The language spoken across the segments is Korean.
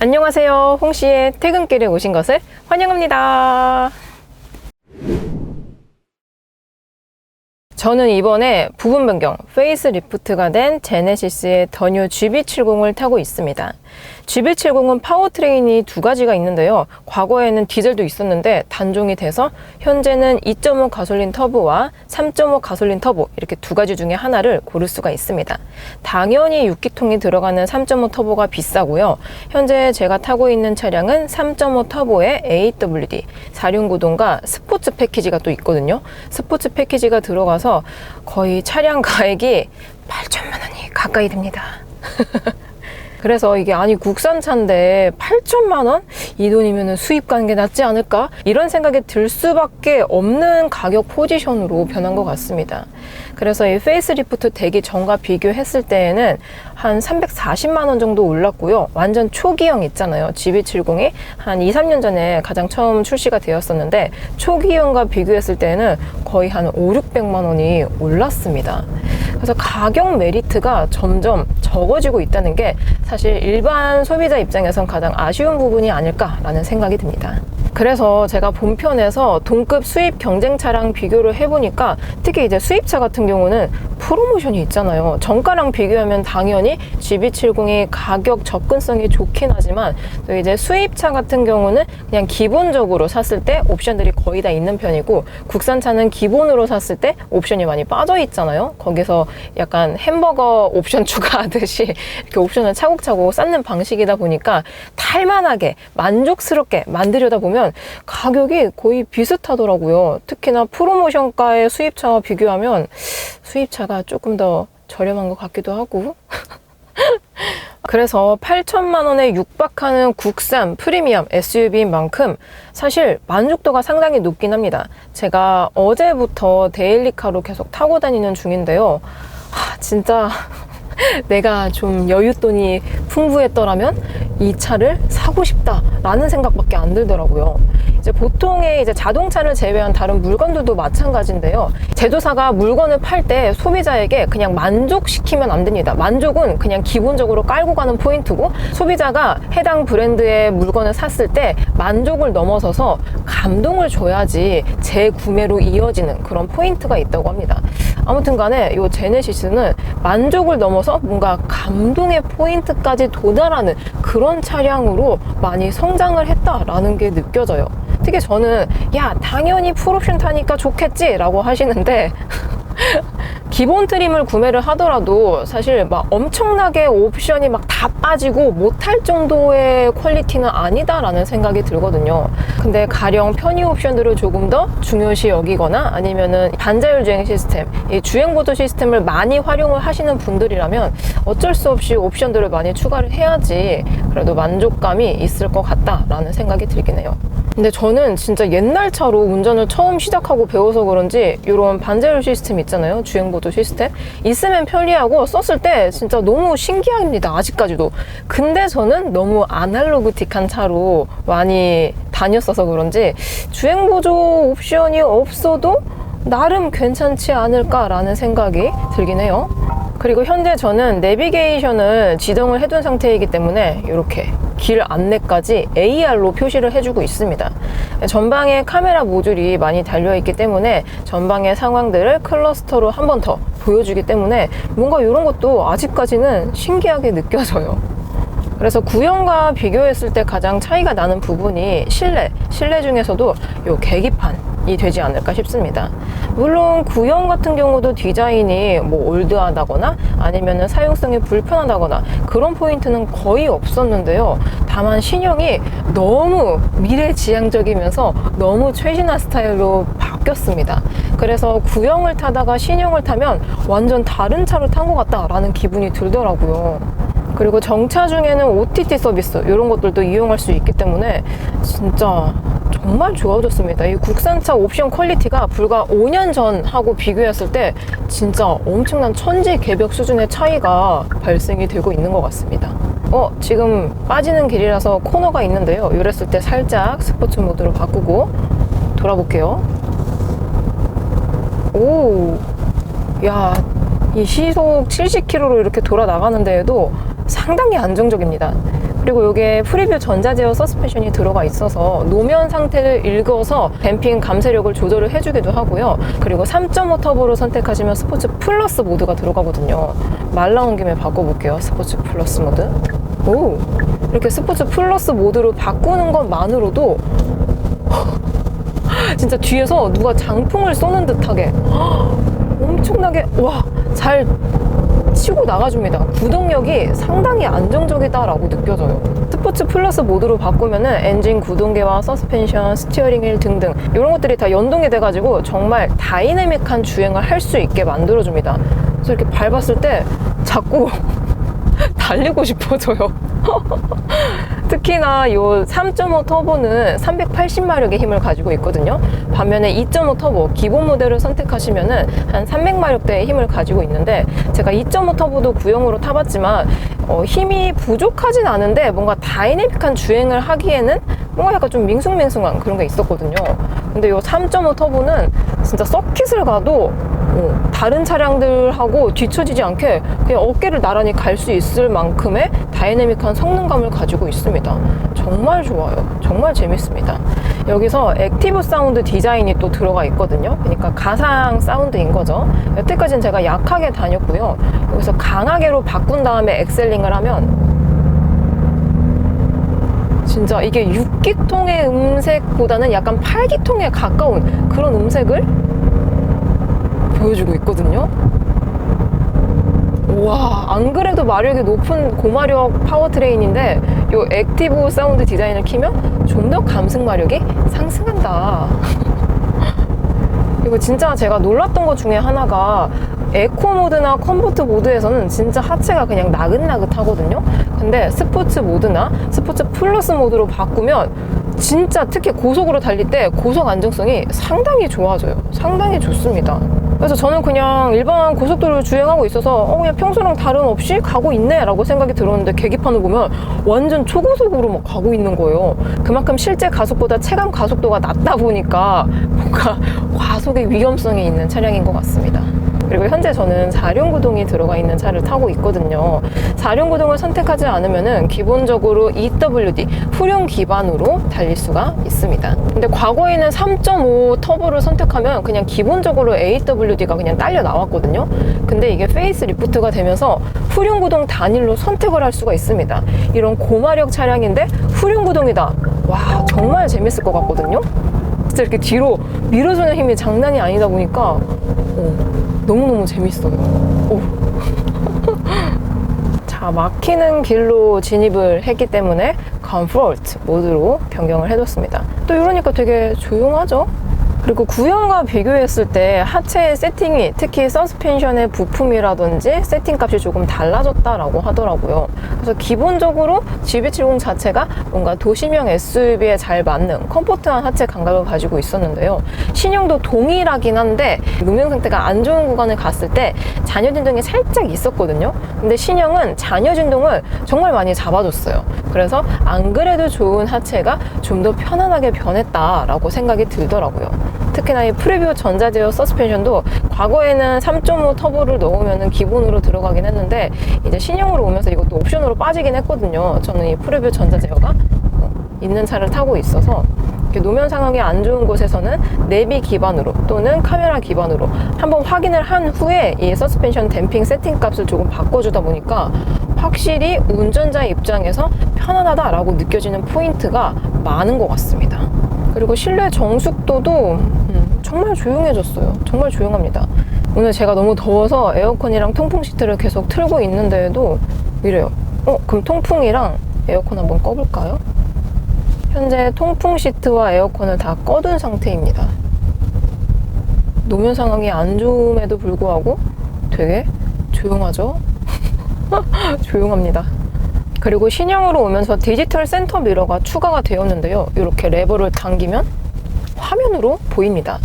안녕하세요. 홍씨의 퇴근길에 오신 것을 환영합니다. 저는 이번에 부분 변경, 페이스리프트가 된 제네시스의 더 뉴 GB70을 타고 있습니다. GB70은 파워트레인이 두 가지가 있는데요. 과거에는 디젤도 있었는데 단종이 돼서 현재는 2.5 가솔린 터보와 3.5 가솔린 터보 이렇게 두 가지 중에 하나를 고를 수가 있습니다. 당연히 6기통이 들어가는 3.5 터보가 비싸고요. 현재 제가 타고 있는 차량은 3.5 터보의 AWD 4륜구동과 스포츠 패키지가 또 있거든요. 스포츠 패키지가 들어가서 거의 차량 가액이 8천만 원이 가까이 됩니다. 그래서 이게 아니 국산차인데 8천만 원? 이 돈이면 수입 가는 게 낫지 않을까? 이런 생각이 들 수밖에 없는 가격 포지션으로 변한 것 같습니다. 그래서 이 페이스리프트 되기 전과 비교했을 때에는 한 340만 원 정도 올랐고요. 완전 초기형 있잖아요. GB70이 한 2, 3년 전에 가장 처음 출시가 되었었는데 초기형과 비교했을 때는 거의 한 5, 600만 원이 올랐습니다. 그래서 가격 메리트가 점점 적어지고 있다는 게 사실 일반 소비자 입장에선 가장 아쉬운 부분이 아닐까라는 생각이 듭니다. 그래서 제가 본편에서 동급 수입 경쟁차랑 비교를 해보니까 특히 이제 수입차 같은 경우는 프로모션이 있잖아요. 정가랑 비교하면 당연히 GB70이 가격 접근성이 좋긴 하지만 또 이제 수입차 같은 경우는 그냥 기본적으로 샀을 때 옵션들이 거의 다 있는 편이고 국산차는 기본으로 샀을 때 옵션이 많이 빠져 있잖아요. 거기서 약간 햄버거 옵션 추가하듯이 이렇게 옵션을 차곡차곡 쌓는 방식이다 보니까 탈만하게 만족스럽게 만들려다 보면 가격이 거의 비슷하더라고요. 특히나 프로모션가의 수입차와 비교하면 수입차가 조금 더 저렴한 것 같기도 하고 그래서 8천만 원에 육박하는 국산 프리미엄 SUV인 만큼 사실 만족도가 상당히 높긴 합니다. 제가 어제부터 데일리카로 계속 타고 다니는 중인데요. 진짜 내가 좀 여윳돈이 풍부했더라면 이 차를 사고 싶다라는 생각밖에 안 들더라고요. 이제 보통의 이제 자동차를 제외한 다른 물건들도 마찬가지인데요. 제조사가 물건을 팔 때 소비자에게 그냥 만족시키면 안 됩니다. 만족은 그냥 기본적으로 깔고 가는 포인트고 소비자가 해당 브랜드의 물건을 샀을 때 만족을 넘어서서 감동을 줘야지 재구매로 이어지는 그런 포인트가 있다고 합니다. 아무튼 간에 이 제네시스는 만족을 넘어서 뭔가 감동의 포인트까지 도달하는 그런 차량으로 많이 성장을 했다라는 게 느껴져요. 특히 저는 야 당연히 풀옵션 타니까 좋겠지 라고 하시는데 기본 트림을 구매를 하더라도 사실 막 엄청나게 옵션이 막 다 빠지고 못할 정도의 퀄리티는 아니다라는 생각이 들거든요. 근데 가령 편의 옵션들을 조금 더 중요시 여기거나 아니면은 반자율 주행 시스템, 이 주행 보조 시스템을 많이 활용을 하시는 분들이라면 어쩔 수 없이 옵션들을 많이 추가를 해야지 그래도 만족감이 있을 것 같다라는 생각이 들긴 해요. 근데 저는 진짜 옛날 차로 운전을 처음 시작하고 배워서 그런지 이런 반자율 시스템 있잖아요. 주행보조 시스템 있으면 편리하고 썼을 때 진짜 너무 신기합니다. 아직까지도. 근데 저는 너무 아날로그틱한 차로 많이 다녔어서 그런지 주행보조 옵션이 없어도 나름 괜찮지 않을까라는 생각이 들긴 해요. 그리고 현재 저는 내비게이션을 지정을 해둔 상태이기 때문에 이렇게 길 안내까지 AR로 표시를 해주고 있습니다. 전방에 카메라 모듈이 많이 달려있기 때문에 전방의 상황들을 클러스터로 한 번 더 보여주기 때문에 뭔가 이런 것도 아직까지는 신기하게 느껴져요. 그래서 구형과 비교했을 때 가장 차이가 나는 부분이 실내 중에서도 이 계기판이 되지 않을까 싶습니다. 물론 구형 같은 경우도 디자인이 뭐 올드하다거나 아니면 사용성이 불편하다거나 그런 포인트는 거의 없었는데요. 다만 신형이 너무 미래지향적이면서 너무 최신화 스타일로 바뀌었습니다. 그래서 구형을 타다가 신형을 타면 완전 다른 차를 탄 것 같다라는 기분이 들더라고요. 그리고 정차 중에는 OTT 서비스 이런 것들도 이용할 수 있기 때문에 진짜 정말 좋아졌습니다. 이 국산차 옵션 퀄리티가 불과 5년 전하고 비교했을 때 진짜 엄청난 천지개벽 수준의 차이가 발생이 되고 있는 것 같습니다. 지금 빠지는 길이라서 코너가 있는데요. 이랬을 때 살짝 스포츠 모드로 바꾸고 돌아볼게요. 야, 이 시속 70km로 이렇게 돌아 나가는 데에도 상당히 안정적입니다. 그리고 이게 프리뷰 전자제어 서스펜션이 들어가 있어서 노면 상태를 읽어서 댐핑 감쇄력을 조절을 해주기도 하고요. 그리고 3.5 터보로 선택하시면 스포츠 플러스 모드가 들어가거든요. 말 나온 김에 바꿔볼게요. 스포츠 플러스 모드. 오, 이렇게 스포츠 플러스 모드로 바꾸는 것만으로도 진짜 뒤에서 누가 장풍을 쏘는 듯하게 엄청나게 잘 치고 나가줍니다. 구동력이 상당히 안정적이다라고 느껴져요. 스포츠 플러스 모드로 바꾸면은 엔진 구동계와 서스펜션, 스티어링 휠 등등 이런 것들이 다 연동이 돼가지고 정말 다이내믹한 주행을 할 수 있게 만들어줍니다. 그래서 이렇게 밟았을 때 자꾸 달리고 싶어져요. 특히나 이 3.5 터보는 380마력의 힘을 가지고 있거든요. 반면에 2.5 터보 기본 모델을 선택하시면은 한 300마력대의 힘을 가지고 있는데, 제가 2.5 터보도 구형으로 타봤지만 힘이 부족하진 않은데 뭔가 다이내믹한 주행을 하기에는 뭔가 약간 좀 밍숭맹숭한 그런 게 있었거든요. 근데 이 3.5 터보는 진짜 서킷을 가도 다른 차량들하고 뒤처지지 않게 그냥 어깨를 나란히 갈 수 있을 만큼의 다이내믹한 성능감을 가지고 있습니다. 정말 좋아요. 정말 재밌습니다. 여기서 액티브 사운드 디자인이 또 들어가 있거든요. 그러니까 가상 사운드인 거죠. 여태까지는 제가 약하게 다녔고요. 여기서 강하게로 바꾼 다음에 엑셀링을 하면 진짜 이게 6기통의 음색보다는 약간 8기통에 가까운 그런 음색을 보여주고 있거든요. 와, 안 그래도 마력이 높은 고마력 파워트레인인데 이 액티브 사운드 디자인을 키면 좀 더 감승 마력이 상승한다. 그리고 진짜 제가 놀랐던 것 중에 하나가 에코 모드나 컴포트 모드에서는 진짜 하체가 그냥 나긋나긋하거든요. 근데 스포츠 모드나 스포츠 플러스 모드로 바꾸면 진짜 특히 고속으로 달릴 때 고속 안정성이 상당히 좋아져요. 상당히 좋습니다. 그래서 저는 그냥 일반 고속도로를 주행하고 있어서 그냥 평소랑 다름없이 가고 있네 라고 생각이 들었는데, 계기판을 보면 완전 초고속으로 막 가고 있는 거예요. 그만큼 실제 가속보다 체감 가속도가 낮다 보니까 뭔가 과속의 위험성이 있는 차량인 것 같습니다. 그리고 현재 저는 4륜구동이 들어가 있는 차를 타고 있거든요. 4륜구동을 선택하지 않으면은 기본적으로 EWD, 후륜 기반으로 달릴 수가 있습니다. 근데 과거에는 3.5 터보를 선택하면 그냥 기본적으로 AWD가 그냥 딸려 나왔거든요. 근데 이게 페이스 리프트가 되면서 후륜구동 단일로 선택을 할 수가 있습니다. 이런 고마력 차량인데 후륜구동이다. 와, 정말 재밌을 것 같거든요. 진짜 이렇게 뒤로 밀어주는 힘이 장난이 아니다 보니까 너무너무 재밌어요. 자, 막히는 길로 진입을 했기 때문에 컴포트 모드로 변경을 해줬습니다. 또 이러니까 되게 조용하죠? 그리고 구형과 비교했을 때 하체의 세팅이, 특히 서스펜션의 부품이라든지 세팅값이 조금 달라졌다라고 하더라고요. 그래서 기본적으로 GV70 자체가 뭔가 도시명 SUV에 잘 맞는 컴포트한 하체 감각을 가지고 있었는데요. 신형도 동일하긴 한데 노면 상태가 안 좋은 구간을 갔을 때 잔여 진동이 살짝 있었거든요. 근데 신형은 잔여 진동을 정말 많이 잡아줬어요. 그래서 안 그래도 좋은 하체가 좀 더 편안하게 변했다라고 생각이 들더라고요. 특히나 이 프리뷰 전자제어 서스펜션도 과거에는 3.5 터보를 넣으면 기본으로 들어가긴 했는데 이제 신형으로 오면서 이것도 옵션으로 빠지긴 했거든요. 저는 이 프리뷰 전자제어가 있는 차를 타고 있어서 이렇게 노면 상황이 안 좋은 곳에서는 내비 기반으로 또는 카메라 기반으로 한번 확인을 한 후에 이 서스펜션 댐핑 세팅 값을 조금 바꿔주다 보니까 확실히 운전자 입장에서 편안하다라고 느껴지는 포인트가 많은 것 같습니다. 그리고 실내 정숙도도 정말 조용해졌어요. 정말 조용합니다. 오늘 제가 너무 더워서 에어컨이랑 통풍 시트를 계속 틀고 있는데도 이래요. 그럼 통풍이랑 에어컨 한번 꺼볼까요? 현재 통풍 시트와 에어컨을 다 꺼둔 상태입니다. 노면 상황이 안 좋음에도 불구하고 되게 조용하죠? 조용합니다. 그리고 신형으로 오면서 디지털 센터 미러가 추가가 되었는데요. 이렇게 레버를 당기면 화면으로 보입니다.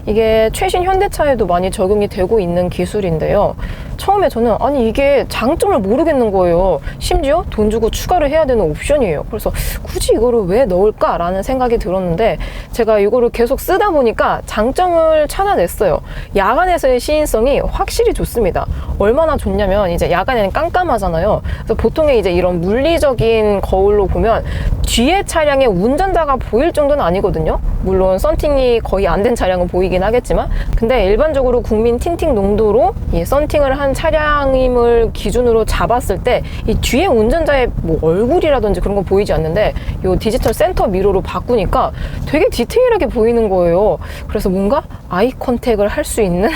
이게 최신 현대차에도 많이 적용이 되고 있는 기술인데요. 처음에 저는 아니 이게 장점을 모르겠는 거예요. 심지어 돈 주고 추가를 해야 되는 옵션이에요. 그래서 굳이 이거를 왜 넣을까라는 생각이 들었는데 제가 이거를 계속 쓰다 보니까 장점을 찾아냈어요. 야간에서의 시인성이 확실히 좋습니다. 얼마나 좋냐면 이제 야간에는 깜깜하잖아요. 그래서 보통의 이제 이런 물리적인 거울로 보면 뒤에 차량의 운전자가 보일 정도는 아니거든요. 물론 썬팅이 거의 안 된 차량은 보이긴 하겠지만 근데 일반적으로 국민 틴팅 농도로 이 썬팅을 한 차량임을 기준으로 잡았을 때 이 뒤에 운전자의 뭐 얼굴이라든지 그런 건 보이지 않는데 이 디지털 센터 미러로 바꾸니까 되게 디테일하게 보이는 거예요. 그래서 뭔가 아이 컨택을 할 수 있는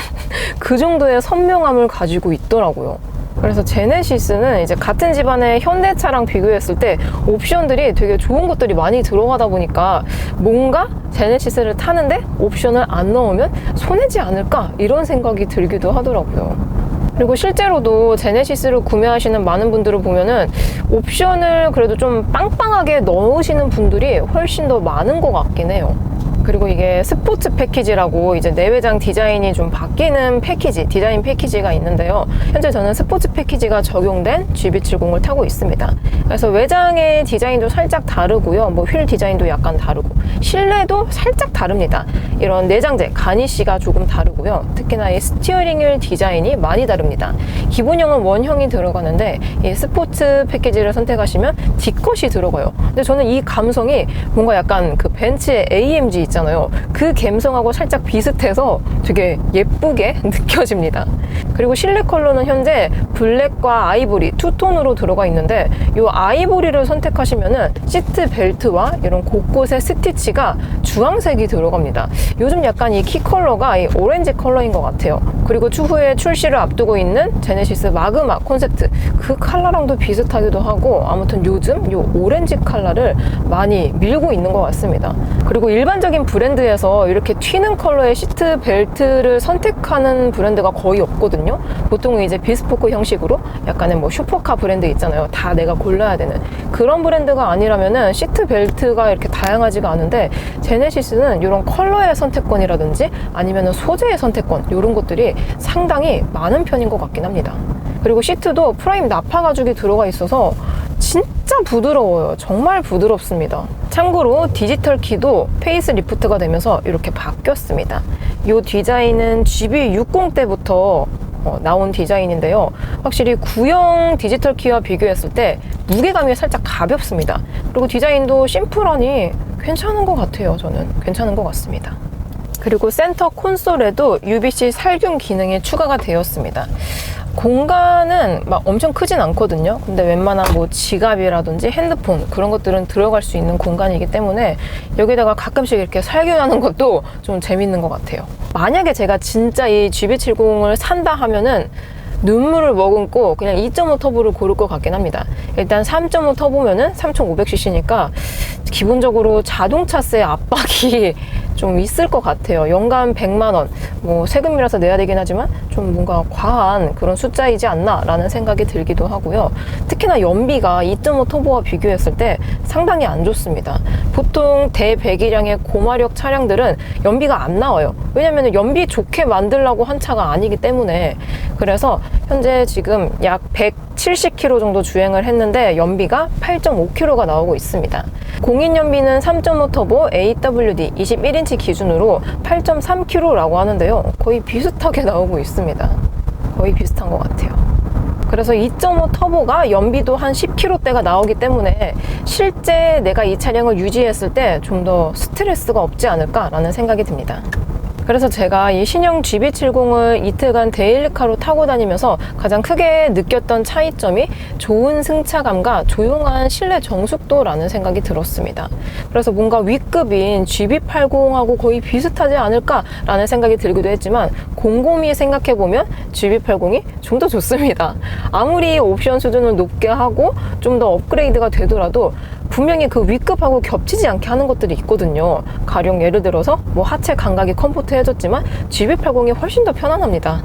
그 정도의 선명함을 가지고 있더라고요. 그래서 제네시스는 이제 같은 집안의 현대차랑 비교했을 때 옵션들이 되게 좋은 것들이 많이 들어가다 보니까 뭔가 제네시스를 타는데 옵션을 안 넣으면 손해지 않을까 이런 생각이 들기도 하더라고요. 그리고 실제로도 제네시스를 구매하시는 많은 분들을 보면은 옵션을 그래도 좀 빵빵하게 넣으시는 분들이 훨씬 더 많은 것 같긴 해요. 그리고 이게 스포츠 패키지라고 이제 내외장 디자인이 좀 바뀌는 패키지, 디자인 패키지가 있는데요. 현재 저는 스포츠 패키지가 적용된 GB70을 타고 있습니다. 그래서 외장의 디자인도 살짝 다르고요. 뭐 휠 디자인도 약간 다르고 실내도 살짝 다릅니다. 이런 내장재, 가니쉬가 조금 다르고요. 특히나 이 스티어링 휠 디자인이 많이 다릅니다. 기본형은 원형이 들어가는데 이 스포츠 패키지를 선택하시면 D컷이 들어가요. 근데 저는 이 감성이 뭔가 약간 그 벤츠의 AMG 있잖아요. 그 감성하고 살짝 비슷해서 되게 예쁘게 느껴집니다. 그리고 실내 컬러는 현재 블랙과 아이보리 투톤으로 들어가 있는데 이 아이보리를 선택하시면은 시트 벨트와 이런 곳곳에 스티치가 주황색이 들어갑니다. 요즘 약간 이 키 컬러가 이 오렌지 컬러인 것 같아요. 그리고 추후에 출시를 앞두고 있는 제네시스 마그마 콘셉트 그 컬러랑도 비슷하기도 하고 아무튼 요즘 이 오렌지 컬러를 많이 밀고 있는 것 같습니다. 그리고 일반적인 브랜드에서 이렇게 튀는 컬러의 시트 벨트를 선택하는 브랜드가 거의 없거든요. 보통은 이제 비스포크 형식으로 약간의 뭐 슈퍼카 브랜드 있잖아요. 다 내가 골라야 되는 그런 브랜드가 아니라면은 시트 벨트가 이렇게 다양하지가 않은데 제네시스는 이런 컬러의 선택권이라든지 아니면은 소재의 선택권 이런 것들이 상당히 많은 편인 것 같긴 합니다. 그리고 시트도 프라임 나파 가죽이 들어가 있어서 진짜 부드러워요. 정말 부드럽습니다. 참고로 디지털 키도 페이스 리프트가 되면서 이렇게 바뀌었습니다. 이 디자인은 GB60 때부터 나온 디자인인데요. 확실히 구형 디지털 키와 비교했을 때 무게감이 살짝 가볍습니다. 그리고 디자인도 심플하니 괜찮은 것 같아요. 저는 괜찮은 것 같습니다. 그리고 센터 콘솔에도 UVC 살균 기능이 추가가 되었습니다. 공간은 막 엄청 크진 않거든요. 근데 웬만한 뭐 지갑이라든지 핸드폰 그런 것들은 들어갈 수 있는 공간이기 때문에 여기다가 가끔씩 이렇게 살균하는 것도 좀 재밌는 것 같아요. 만약에 제가 진짜 이 GB70을 산다 하면은 눈물을 머금고 그냥 2.5 터보를 고를 것 같긴 합니다. 일단 3.5 터보면은 3500cc니까 기본적으로 자동차세 압박이 좀 있을 것 같아요. 연간 100만 원, 뭐 세금이라서 내야 되긴 하지만 좀 뭔가 과한 그런 숫자이지 않나 라는 생각이 들기도 하고요. 특히나 연비가 2.5 터보와 비교했을 때 상당히 안 좋습니다. 보통 대배기량의 고마력 차량들은 연비가 안 나와요. 왜냐면 연비 좋게 만들려고 한 차가 아니기 때문에. 그래서 현재 지금 약 170km 정도 주행을 했는데 연비가 8.5km가 나오고 있습니다. 공인 연비는 3.5 터보 AWD 21인치 기준으로 8.3km라고 하는데요. 거의 비슷하게 나오고 있습니다. 거의 비슷한 것 같아요. 그래서 2.5 터보가 연비도 한 10km대가 나오기 때문에 실제 내가 이 차량을 유지했을 때 좀 더 스트레스가 없지 않을까라는 생각이 듭니다. 그래서 제가 이 신형 GB70을 이틀간 데일리카로 타고 다니면서 가장 크게 느꼈던 차이점이 좋은 승차감과 조용한 실내 정숙도라는 생각이 들었습니다. 그래서 뭔가 W급인 GB80하고 거의 비슷하지 않을까라는 생각이 들기도 했지만 곰곰이 생각해보면 GB80이 좀 더 좋습니다. 아무리 옵션 수준을 높게 하고 좀 더 업그레이드가 되더라도 분명히 그 W급하고 겹치지 않게 하는 것들이 있거든요. 가령 예를 들어서 뭐 하체 감각이 컴포트해졌지만 GB80이 훨씬 더 편안합니다.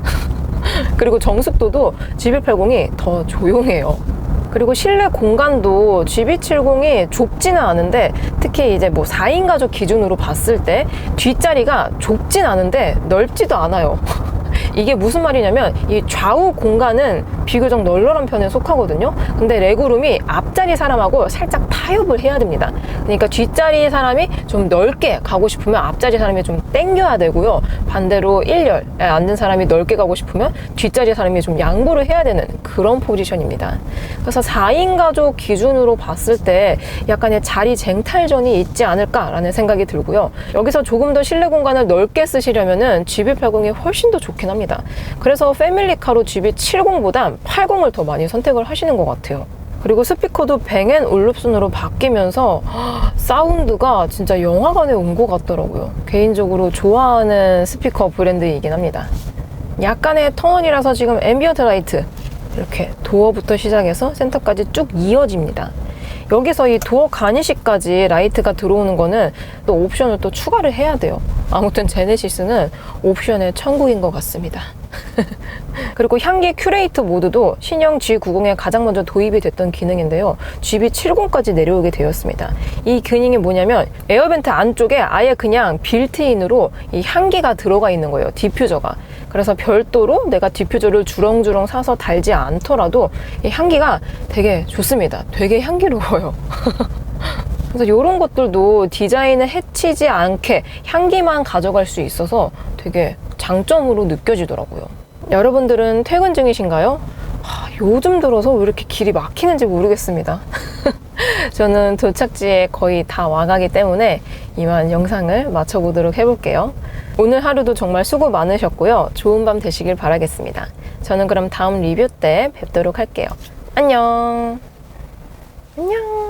그리고 정숙도도 GB80이 더 조용해요. 그리고 실내 공간도 GB70이 좁지는 않은데, 특히 이제 뭐 4인 가족 기준으로 봤을 때 뒷자리가 좁진 않은데 넓지도 않아요. 이게 무슨 말이냐면 이 좌우 공간은 비교적 널널한 편에 속하거든요. 근데 레그룸이 앞자리 사람하고 살짝 타협을 해야 됩니다. 그러니까 뒷자리 사람이 좀 넓게 가고 싶으면 앞자리 사람이 좀 당겨야 되고요. 반대로 1열에 앉은 사람이 넓게 가고 싶으면 뒷자리 사람이 좀 양보를 해야 되는 그런 포지션입니다. 그래서 4인 가족 기준으로 봤을 때 약간의 자리 쟁탈전이 있지 않을까라는 생각이 들고요. 여기서 조금 더 실내 공간을 넓게 쓰시려면은 GB80이 훨씬 더 좋긴 합니다. 그래서 패밀리카로 GB70보다 80을 더 많이 선택을 하시는 것 같아요. 그리고 스피커도 뱅앤올룹슨으로 바뀌면서 사운드가 진짜 영화관에 온 것 같더라고요. 개인적으로 좋아하는 스피커 브랜드이긴 합니다. 약간의 턴이라서 지금 앰비언트 라이트 이렇게 도어부터 시작해서 센터까지 쭉 이어집니다. 여기서 이 도어 가니시까지 라이트가 들어오는 거는 또 옵션을 또 추가를 해야 돼요. 아무튼 제네시스는 옵션의 천국인 것 같습니다. 그리고 향기 큐레이터 모드도 신형 G90에 가장 먼저 도입이 됐던 기능인데요. GB70까지 내려오게 되었습니다. 이 기능이 뭐냐면 에어벤트 안쪽에 아예 그냥 빌트인으로 이 향기가 들어가 있는 거예요. 디퓨저가. 그래서 별도로 내가 디퓨저를 주렁주렁 사서 달지 않더라도 이 향기가 되게 좋습니다. 되게 향기로워요. 그래서 이런 것들도 디자인을 해치지 않게 향기만 가져갈 수 있어서 되게 장점으로 느껴지더라고요. 여러분들은 퇴근 중이신가요? 요즘 들어서 왜 이렇게 길이 막히는지 모르겠습니다. 저는 도착지에 거의 다 와가기 때문에 이만 영상을 마쳐보도록 해볼게요. 오늘 하루도 정말 수고 많으셨고요. 좋은 밤 되시길 바라겠습니다. 저는 그럼 다음 리뷰 때 뵙도록 할게요. 안녕. 안녕.